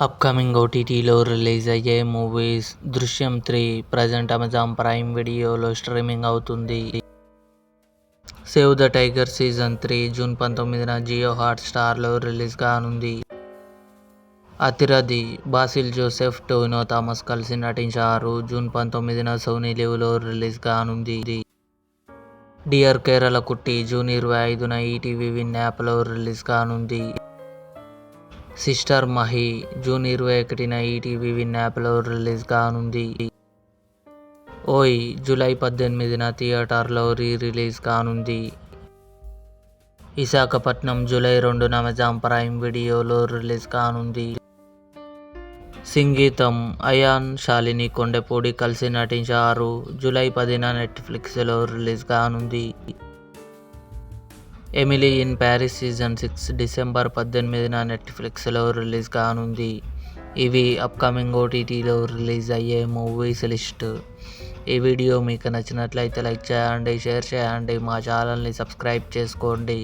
Upcoming ఓటీటీలో release అయ్యే movies 'Drishyam 3' present Amazon Prime వీడియోలో స్ట్రీమింగ్ అవుతుంది. 'Save the tiger' season 3 June 19న జియో హాట్స్టార్లో రిలీజ్ కానుంది. 'అతిరథి' బాసిల్ జోసెఫ్, టొవినో థామస్ కలిసి నటించారు. జూన్ 19న సోనీ లివ్లో రిలీజ్ కానుంది. 'డియర్ కేరళ కుట్టి' జూన్ 25న ఈటీవీ విన్ యాప్లో రిలీజ్ కానుంది. 'సిస్టర్ మహి' జూన్ 21న ఈటీవీ విన్ యాప్లో రిలీజ్ కానుంది. 'ఓయ్' జూలై 18న థియేటర్లో రిలీజ్ కానుంది. 'విశాఖపట్నం' జూలై 2న అమెజాన్ ప్రైమ్ వీడియోలో రిలీజ్ కానుంది. 'సింగీతం' అయాన్, శాలిని కొండెపూడి కలిసి నటించారు. జూలై 10న నెట్ఫ్లిక్స్లో రిలీజ్ కానుంది. 'Emily in Paris' season 6 December 18న నెట్ఫ్లిక్స్లో రిలీజ్ కానుంది. ఇవి అప్కమింగ్ ఓటీటీలో రిలీజ్ అయ్యే మూవీస్ లిస్ట్. ఈ వీడియో మీకు నచ్చినట్లయితే లైక్ చేయండి, షేర్ చేయండి, మా ఛానల్ని సబ్స్క్రైబ్ చేసుకోండి.